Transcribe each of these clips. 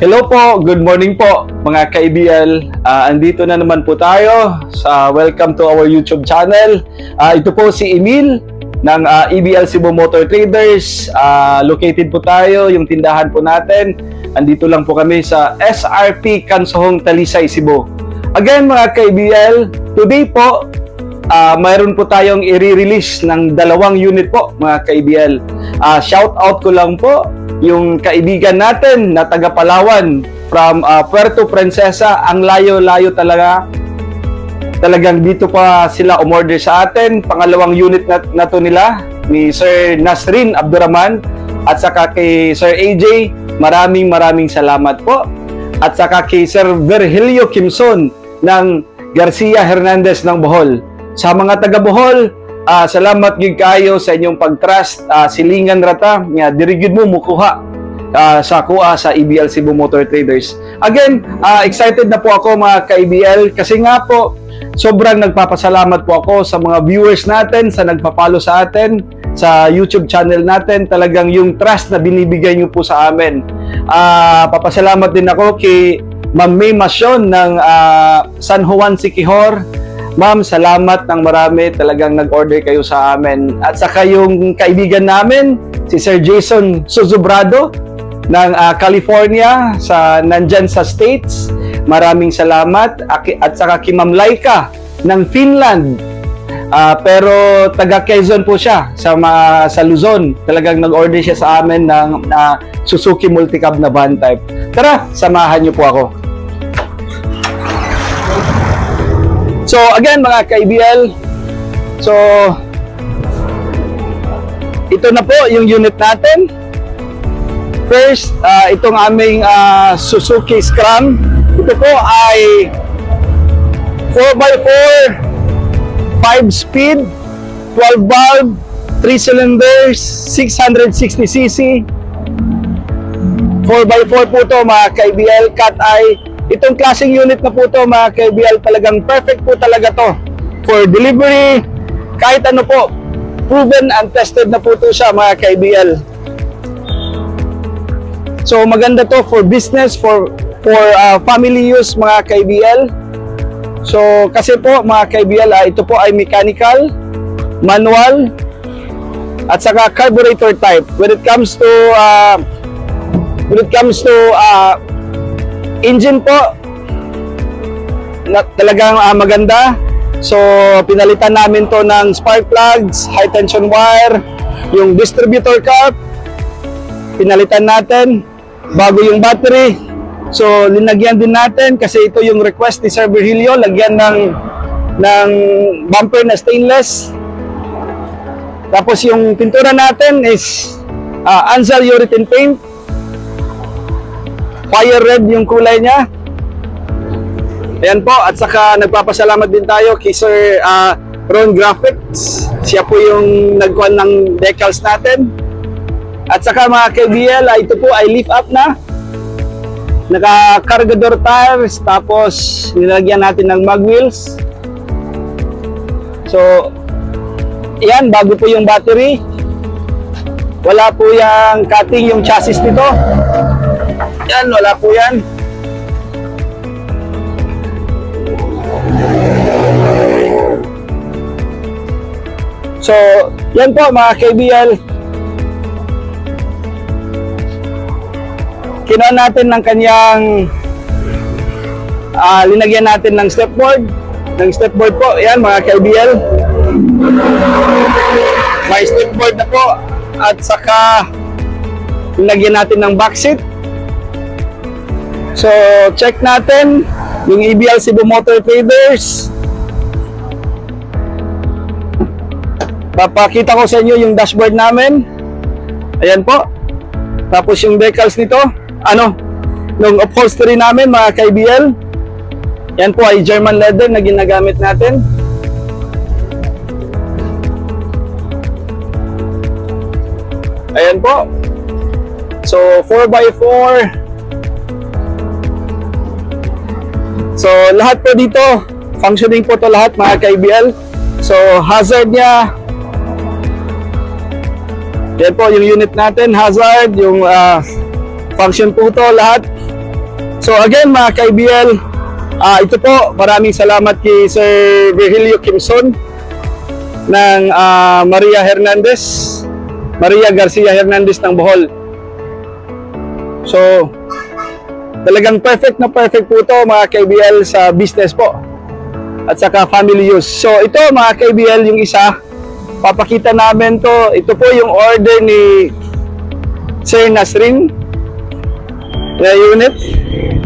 Hello po, good morning po mga ka-EBL. Andito na naman po tayo sa welcome to our YouTube channel. Ito po si Emil ng EBL Cebu Motor Traders. Located po tayo, yung tindahan po natin. Andito lang po kami sa SRP Kansohong Talisay, Cebu. Again mga ka-EBL, today po mayroon po tayong i-release ng 2 unit po mga ka-EBL. Shout out ko lang po yung kaibigan natin na taga Palawan from Puerto Princesa. Ang layo-layo talagang dito pa sila umorder sa atin. Pangalawang unit na to nila ni Sir Nasrin Abdurrahman at saka kay Sir AJ. Maraming salamat po. At saka kay Sir Virgilio Kimson ng Garcia Hernandez ng Bohol. Sa mga taga Bohol, salamat gid kayo sa inyong pag-trust. Silingan rata nga diri gid mo mukuha sa kuha sa EBL Cebu Motor Traders. Again, excited na po ako mga ka-EBL kasi nga po sobrang nagpapasalamat po ako sa mga viewers natin, sa nagpa-follow sa atin sa YouTube channel natin. Talagang yung trust na binibigay niyo po sa amin. Papasalamat din ako kay Ma'am May Masyon ng San Juan Siquijor. Ma'am, salamat ng marami. Talagang nag-order kayo sa amin. At saka yung kaibigan namin, si Sir Jason Suzubrado ng California, nandyan sa States. Maraming salamat. At saka kay Ma'am Laika ng Finland. Pero taga Quezon po siya sa Luzon. Talagang nag-order siya sa amin ng Suzuki Multicab na van type. Tara, samahan niyo po ako. So again mga ka-EBL, so ito na po yung unit natin. First, itong aming Suzuki Scram. Ito po ay 4x4, 5-speed, 12 valve, 3 cylinders, 660cc. 4x4 po to mga ka-EBL, cat eye. Itong klaseng unit na po to mga ka-EBL, talagang perfect po talaga to for delivery, kahit ano po. Proven and tested na po to siya mga ka-EBL. So maganda to for business, for family use mga ka-EBL. So kasi po mga ka-EBL, ito po ay mechanical, manual, at saka carburetor type. When it comes to engine po, talagang maganda. So pinalitan namin to ng spark plugs, high tension wire, yung distributor cap pinalitan natin, bago yung battery. So linagyan din natin kasi ito yung request ni Sir Virgilio, lagyan ng bumper na stainless. Tapos yung pintura natin is Ansel urethane paint. Fire red yung kulay niya. Ayan po. At saka nagpapasalamat din tayo kay Sir Ron Graphics. Siya po yung nagkuhan ng decals natin. At saka mga ka-EBL, ito po ay lift up na. Naka-cargador tires. Tapos nilagyan natin ng mag wheels. So ayan, bago po yung battery. Wala po yung cutting yung chassis nito. Yan, wala po yan. So, yan po mga ka-EBL. Kinuha natin ng kanyang linagyan natin ng stepboard. Ng stepboard po. Yan mga ka-EBL. May stepboard na po. At saka linagyan natin ng backseat. So, check natin yung EBL Cebu Motor Traders. Papakita ko sa inyo yung dashboard namin. Ayan po. Tapos yung decals nito, nung upholstery namin mga ka-EBL. Yan po ay German leather na ginagamit natin. Ayan po. So, 4x4. So lahat po dito, functioning po to lahat mga ka-EBL. So hazard niya, yan po yung unit natin, hazard, yung function po to lahat. So again mga ka-IBL, ito po, maraming salamat kay Sir Virgilio Kimson ng Maria Garcia Hernandez ng Bohol. So talagang perfect na perfect po ito mga ka-IBL sa business po at saka family use. So ito mga ka-IBL, yung isa, papakita namin to. Ito po yung order ni Sir Nasrin na unit.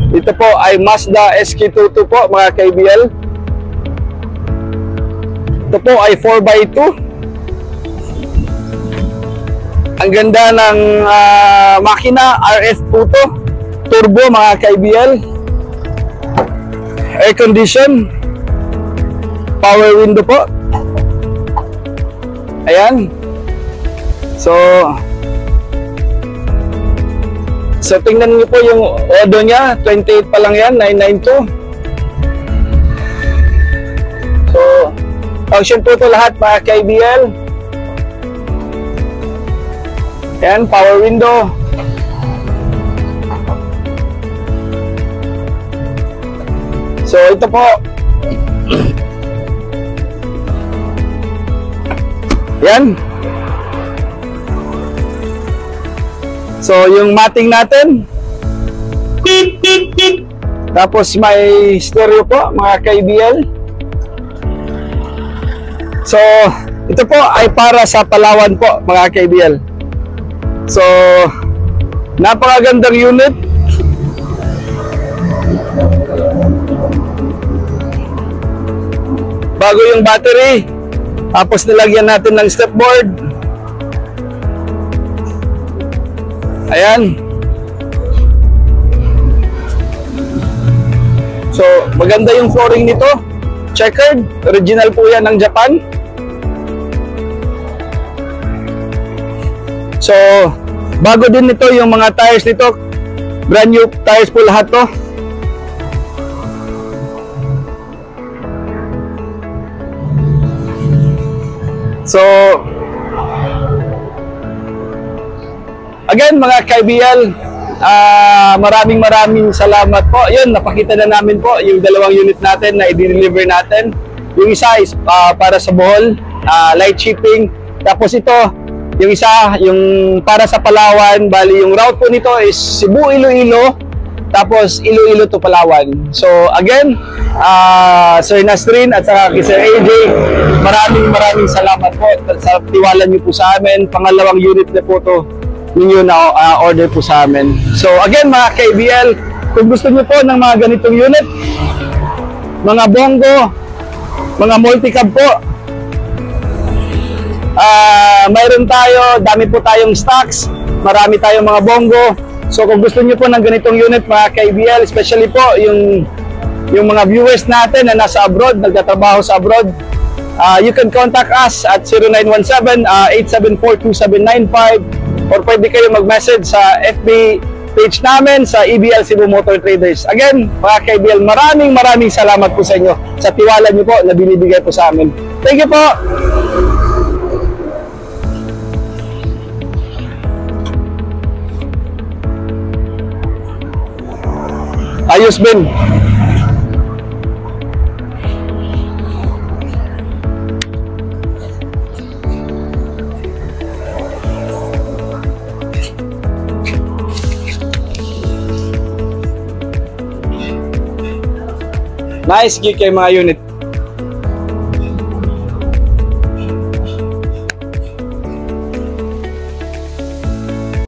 Ito po ay Mazda SQ22 po mga ka-IBL. Ito po ay 4x2. Ang ganda ng makina, RF po to. Turbo mga ka-IBL. Air condition. Power window po. Ayan. So tingnan niyo po yung odo niya, 28 pa lang yan, 992. So function po ito lahat mga ka-IBL. Ayan, power window. So ito po. Yan. So yung mating natin. Tapos may stereo po mga ka-IBL. So ito po ay para sa Palawan po mga ka-IBL. So napakagandang unit. Bago yung battery. Tapos nilagyan natin ng stepboard. Ayan. So maganda yung flooring nito. Checkered. Original po yan ng Japan. So bago din nito yung mga tires nito. Brand new tires po lahat to. So again mga ka-IBL, maraming salamat po. Yun, napakita na namin po yung dalawang unit natin na i-deliver natin. Yung isa is para sa Bohol, light shipping. Tapos ito, yung isa, yung para sa Palawan. Bali yung route po nito is Cebu, Iloilo. Tapos Iloilo to Palawan. So again, Sir Nasrin at saka kay Sir AJ, maraming salamat po sa tiwala niyo po sa amin. Pangalawang unit na po to ninyo na order po sa amin. So again mga ka-IBL, kung gusto niyo po ng mga ganitong unit, mga bongo, mga multi-cab po, mayroon tayo, dami po tayong stocks, marami tayong mga bongo. So kung gusto niyo po ng ganitong unit mga ka-IBL, especially po yung mga viewers natin na nasa abroad, nagtatrabaho sa abroad, you can contact us at 0917-874-2795 or pwede kayo mag-message sa FB page namin sa EBL Cebu Motor Traders. Again, mga ka-IBL, maraming salamat po sa inyo sa tiwala niyo po na binibigay po sa amin. Thank you po! Ayos, Ben. Nice gig kay mga unit.